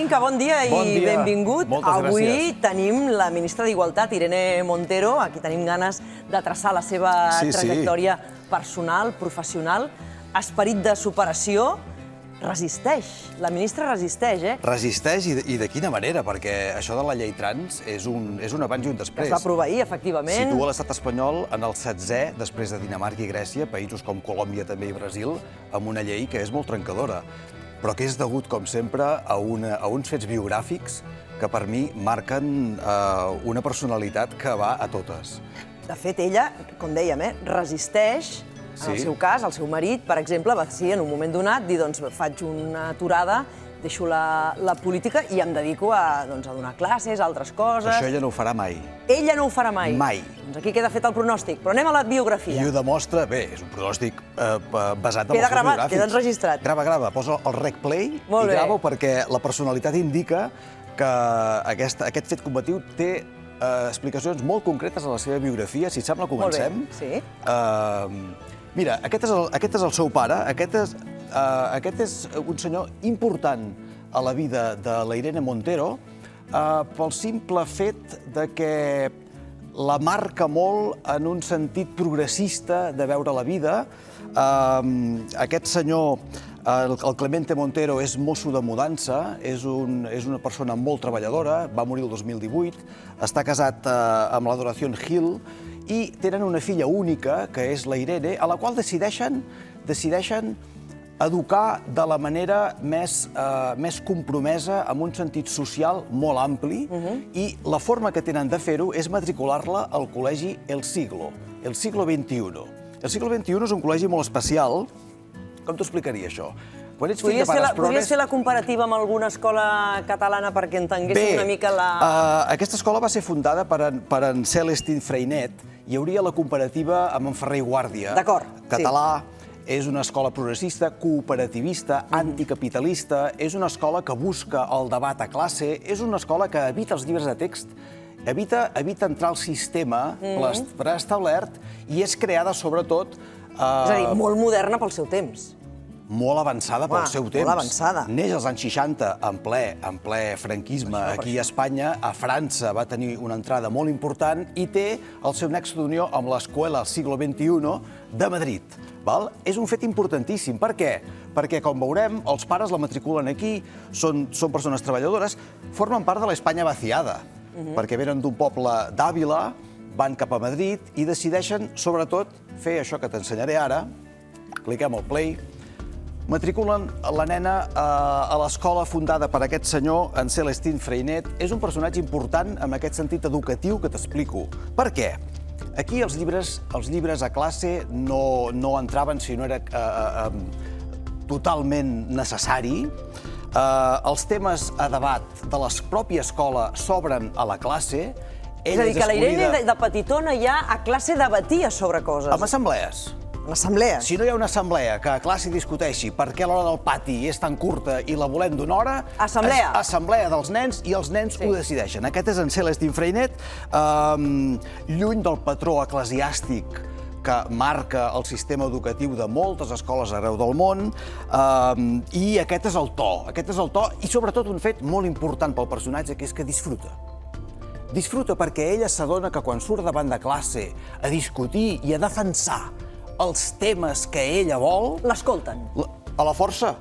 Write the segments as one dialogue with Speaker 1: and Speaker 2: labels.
Speaker 1: Blanca, bon dia i benvingut.
Speaker 2: Moltes gràcies.
Speaker 1: Avui tenim la ministra d'Igualtat, Irene Montero. Aquí tenim ganes de traçar la seva trajectòria personal, professional. Esperit de superació. Resisteix. La ministra resisteix, eh?
Speaker 2: Resisteix i de quina manera, perquè això de la llei trans és un abans i un després.
Speaker 1: Es va aprovar ahir, efectivament.
Speaker 2: Situa l'estat espanyol en el 7è, després de Dinamarca i Grècia, països com Colòmbia també i Brasil, amb una llei que és molt trencadora, però que és degut, com sempre, a uns fets biogràfics que per mi marquen una personalitat que va a totes.
Speaker 1: De fet, ella, com dèiem, resisteix. En el seu cas, el seu marit, per exemple, va decidir en un moment donat dir, doncs, faig una aturada, deixo la política i em dedico a donar classes, a altres coses.
Speaker 2: Això ella no ho farà mai.
Speaker 1: Ella no ho farà mai?
Speaker 2: Mai.
Speaker 1: Doncs aquí queda fet el pronòstic, però anem a la biografia.
Speaker 2: I ho demostra, bé, és un pronòstic basat en els seus biogràfics.
Speaker 1: Queda enregistrat.
Speaker 2: Grava, posa el rec play i grava perquè la personalitat indica que aquest fet combatiu té explicacions molt concretes a la seva biografia. Si et sembla, comencem.
Speaker 1: Molt bé, sí.
Speaker 2: Mira, aquest és el seu pare, aquest és un senyor important a la vida de la Irene Montero pel simple fet que la marca molt en un sentit progressista de veure la vida. Aquest senyor, el Clemente Montero, és mosso de mudança, és una persona molt treballadora, va morir el 2018, està casat amb l'Adoración Gil, i tenen una filla única, que és la Irene, a la qual decideixen educar de la manera més compromesa, amb un sentit social molt ampli, i la forma que tenen de fer-ho és matricular-la al col·legi El Siglo XXI. El Siglo XXI és un col·legi molt especial. Com t'ho explicaria, això?
Speaker 1: Podries fer la comparativa amb alguna escola catalana perquè entengués una mica la...
Speaker 2: Aquesta escola va ser fundada per en Celestin Freinet. Hi hauria la comparativa amb en Ferrer i Guàrdia.
Speaker 1: D'acord, sí.
Speaker 2: Català, és una escola progressista, cooperativista, anticapitalista, és una escola que busca el debat a classe, és una escola que evita els llibres de text, evita entrar al sistema preestablert i és creada, sobretot...
Speaker 1: És a dir, molt moderna pel seu temps.
Speaker 2: Molt avançada pel seu temps.
Speaker 1: Molt avançada.
Speaker 2: Neix als anys 60, en ple franquisme, aquí a Espanya. A França va tenir una entrada molt important i té el seu nexe d'unió amb l'Escola Siglo XXI de Madrid. És un fet importantíssim. Per què? Perquè, com veurem, els pares la matriculen aquí, són persones treballadores, formen part de l'Espanya vaciada, perquè venen d'un poble d'Àvila, van cap a Madrid i decideixen, sobretot, fer això que t'ensenyaré ara. Cliquem al play. Matriculen la nena a l'escola fundada per aquest senyor, en Celestin Freinet. És un personatge important en aquest sentit educatiu que t'explico. Per què? Aquí els llibres a classe no entraven si no era totalment necessari. Els temes a debat de la pròpia escola s'obren a la classe.
Speaker 1: És a dir, que la Irene de petitona ja a classe debatia sobre coses.
Speaker 2: Amb assemblees.
Speaker 1: Assemblees.
Speaker 2: Si no hi ha una assemblea que a classe discuteixi per què l'hora del pati és tan curta i la volem d'una hora...
Speaker 1: Assemblea.
Speaker 2: Assemblea dels nens i els nens ho decideixen. Aquest és en Celestin Freinet, lluny del patró eclesiàstic que marca el sistema educatiu de moltes escoles arreu del món, i aquest és el to, i sobretot un fet molt important pel personatge, que és que disfruta. Disfruta perquè ella s'adona que quan surt davant de classe a discutir i a defensar els temes que ella vol...
Speaker 1: L'escolten.
Speaker 2: A la força,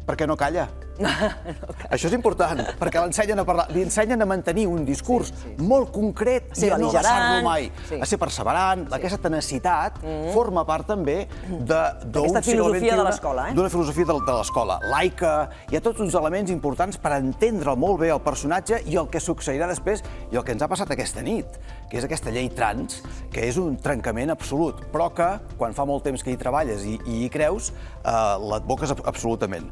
Speaker 2: perquè no calla. Això és important, perquè l'ensenyen a parlar, li ensenyen a mantenir un discurs molt concret i a no deixar-lo mai. A ser perseverant, aquesta tenacitat forma part també
Speaker 1: d'aquesta filosofia de l'escola.
Speaker 2: D'una filosofia de l'escola. Laica, hi ha tots uns elements importants per entendre molt bé el personatge i el que succeirà després i el que ens ha passat aquesta nit, que és aquesta llei trans, que és un trencament absolut, però que, quan fa molt temps que hi treballes i hi creus, l'advoques absolutament.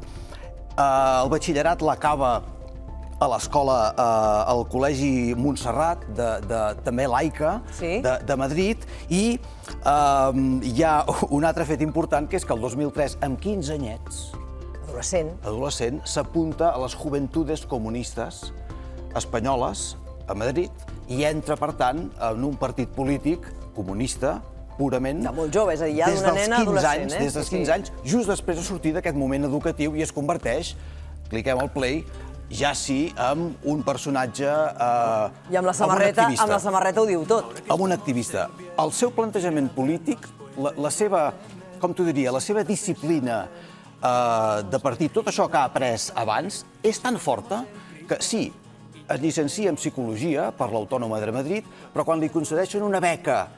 Speaker 2: El batxillerat l'acaba a l'escola, al Col·legi Montserrat, també laica, de Madrid, i hi ha un altre fet important, que és que el 2003, amb 15 anyets, adolescent, s'apunta a les Juventudes Comunistes espanyoles a Madrid i entra, per tant, en un partit polític comunista, purament...
Speaker 1: De molt jove, és a dir, ja d'una nena adolescent,
Speaker 2: des dels 15 anys, just després de sortir d'aquest moment educatiu i es converteix, cliquem al play, ja sí amb un personatge...
Speaker 1: I amb la samarreta ho diu tot.
Speaker 2: Amb un activista. El seu plantejament polític, la seva, com t'ho diria, la seva disciplina de partit, tot això que ha après abans, és tan forta que sí, es llicencia en Psicologia per l'Autònoma de Madrid, però quan li concedeixen una beca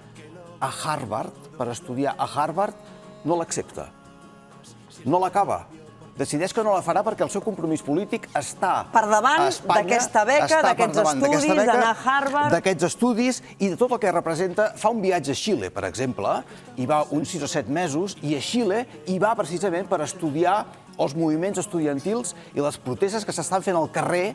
Speaker 2: a Harvard, per estudiar a Harvard, no l'accepta. No l'acaba. Decideix que no la farà perquè el seu compromís polític està
Speaker 1: per davant d'aquesta beca, d'aquests estudis, d'anar a Harvard...
Speaker 2: D'aquests estudis i de tot el que representa. Fa un viatge a Xile, per exemple, hi va uns 6 o 7 mesos, i a Xile hi va precisament per estudiar els moviments estudiantils i les protestes que s'estan fent al carrer,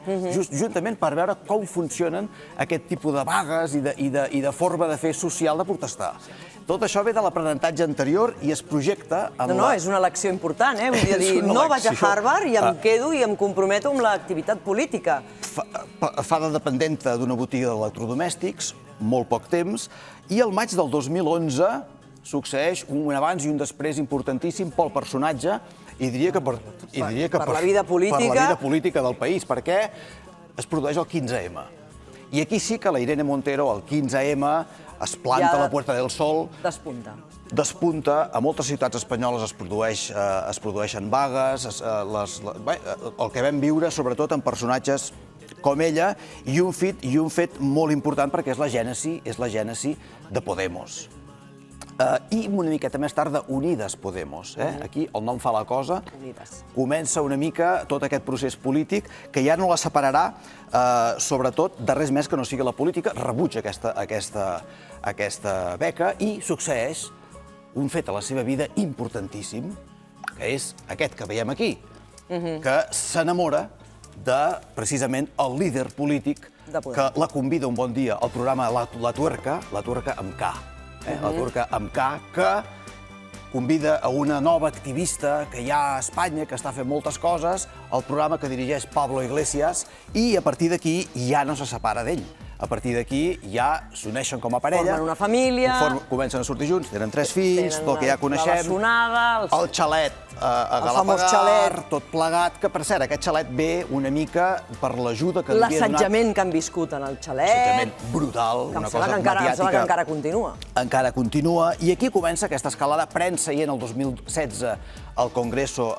Speaker 2: juntament per veure com funcionen aquest tipus de vagues i de forma de fer social de protestar. Tot això ve de l'aprenentatge anterior i es projecta en
Speaker 1: No, és una lecció important, eh? Vull dir, no vaig a Harvard i em quedo i em comprometo amb l'activitat política.
Speaker 2: Fa de dependenta d'una botiga d'electrodomèstics, molt poc temps, i el maig del 2011 succeeix un abans i un després importantíssim pel personatge i diria que per
Speaker 1: la vida
Speaker 2: política del país, perquè es produeix el 15M. I aquí sí que la Irene Montero, el 15M, es planta a la Puerta del Sol.
Speaker 1: Despunta.
Speaker 2: Despunta. A moltes ciutats espanyoles es produeixen vagues, el que vam viure, sobretot en personatges com ella, i un fet molt important perquè és la gènesi de Podemos. I una miqueta més tard d'Unides Podemos. Aquí el nom fa la cosa. Comença una mica tot aquest procés polític que ja no la separarà, sobretot, de res més que no sigui la política. Rebutja aquesta beca i succeeix un fet a la seva vida importantíssim, que és aquest que veiem aquí, que s'enamora de, precisament, el líder polític que la convida un bon dia al programa La Tuerca amb K. La Tuerca amb K, que convida a una nova activista que hi ha a Espanya, que està fent moltes coses, al programa que dirigeix Pablo Iglesias, i a partir d'aquí ja no se separa d'ell. A partir d'aquí ja s'uneixen com a parella.
Speaker 1: Formen una família.
Speaker 2: Comencen a sortir junts, tenen 3 fills, tot el que ja coneixem. El xalet a Galapagar, tot plegat, que per cert, aquest xalet ve una mica per l'ajuda que li havia donat...
Speaker 1: L'assetjament que han viscut en el xalet.
Speaker 2: Assetjament brutal, una cosa mediàtica.
Speaker 1: Em sembla que encara continua.
Speaker 2: Encara continua, i aquí comença aquesta escalada. Pren seient el 2016 al Congreso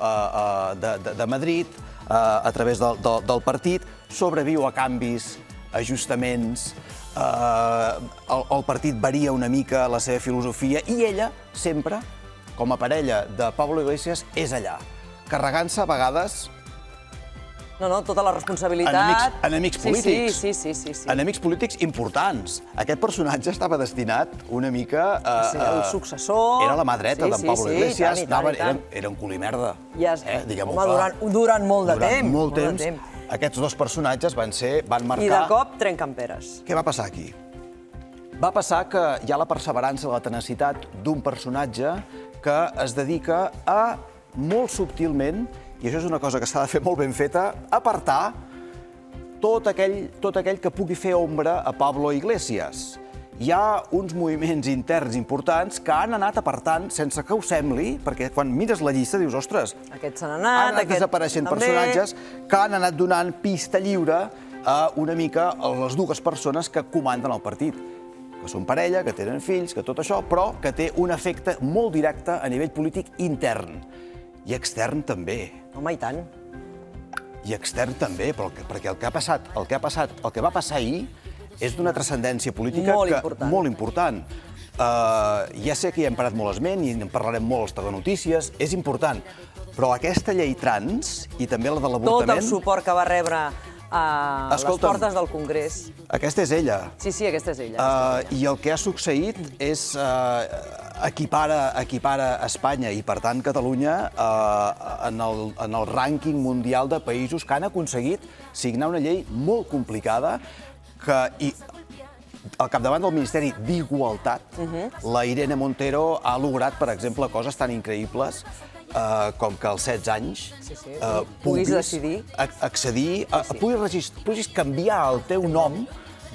Speaker 2: de Madrid, a través del partit, sobreviu a canvis, ajustaments, el partit varia una mica la seva filosofia i ella sempre, com a parella de Pablo Iglesias, és allà, carregant-se a vegades...
Speaker 1: No, tota la responsabilitat...
Speaker 2: Enemics polítics.
Speaker 1: Sí.
Speaker 2: Enemics polítics importants. Aquest personatge estava destinat una mica a...
Speaker 1: El successor...
Speaker 2: Era la mà dreta d'en Pablo Iglesias. Era un culimerda.
Speaker 1: Home, durant molt de temps.
Speaker 2: Durant molt temps. Aquests dos personatges van marcar...
Speaker 1: I de cop trenquen peres.
Speaker 2: Què va passar aquí? Va passar que hi ha la perseverança, la tenacitat d'un personatge que es dedica a, molt subtilment, i això és una cosa que s'ha de fer molt ben feta, apartar tot aquell que pugui fer ombra a Pablo Iglesias. Hi ha uns moviments interns importants que han anat apartant, sense que ho sembli, perquè quan mires la llista dius, ostres,
Speaker 1: aquests s'han anat
Speaker 2: desapareixent personatges que han anat donant pista lliure a una mica a les dues persones que comanden el partit, que són parella, que tenen fills, que tot això, però que té un efecte molt directe a nivell polític intern. I extern també.
Speaker 1: Home, i tant.
Speaker 2: I extern també, perquè el que va passar ahir és d'una transcendència política molt important. Ja sé que hi hem parat molt esment i en parlarem molt als telenotícies, és important, però aquesta llei trans i també la de l'avortament...
Speaker 1: Tot el suport que va rebre a les portes del Congrés.
Speaker 2: Aquesta és ella.
Speaker 1: Sí, aquesta és ella.
Speaker 2: I el que ha succeït és equipara Espanya i, per tant, Catalunya en el rànquing mundial de països que han aconseguit signar una llei molt complicada que al capdavant del Ministeri d'Igualtat, la Irene Montero ha lograt, per exemple, coses tan increïbles com que als 16 anys
Speaker 1: puguis decidir,
Speaker 2: accedir, puguis canviar el teu nom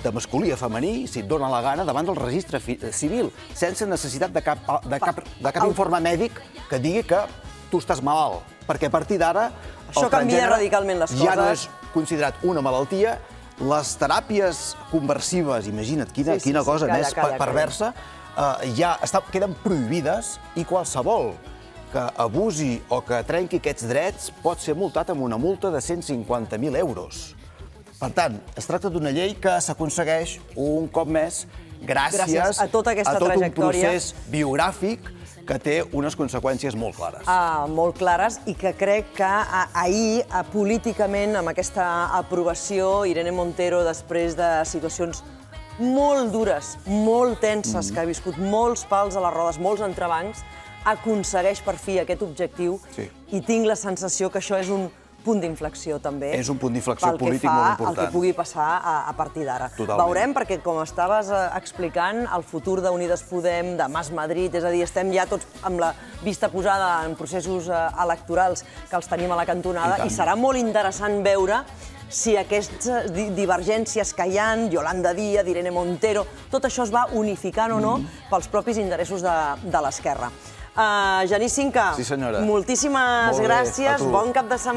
Speaker 2: de masculí a femení, si et dóna la gana, davant del registre civil, sense necessitat de cap informe mèdic que digui que tu estàs malalt. Perquè a partir d'ara...
Speaker 1: Això canvia radicalment les coses.
Speaker 2: considerat una malaltia. Les teràpies conversives, imagina't, quina cosa més perversa, ja queden prohibides i qualsevol que abusi o que trenqui aquests drets pot ser multat amb una multa de 150.000 euros. Per tant, es tracta d'una llei que s'aconsegueix un cop més gràcies a tot un procés biogràfic que té unes conseqüències molt clares.
Speaker 1: Molt clares, i que crec que ahir, políticament, amb aquesta aprovació, Irene Montero, després de situacions molt dures, molt tenses, que ha viscut molts pals a les rodes, molts entrebancs, aconsegueix per fi aquest objectiu i tinc la sensació que això és un punt d'inflexió, també.
Speaker 2: És un punt d'inflexió polític molt important.
Speaker 1: Pel que pugui passar a partir d'ara. Veurem, perquè, com estaves explicant, el futur d'Unides Podem, de Mas Madrid, és a dir, estem ja tots amb la vista posada en processos electorals que els tenim a la cantonada, i serà molt interessant veure si aquestes divergències que hi ha, Yolanda Díaz, Irene Montero, tot això es va unificant o no pels propis interessos de l'esquerra. Genís Cinca, moltíssimes gràcies, bon cap de setmana.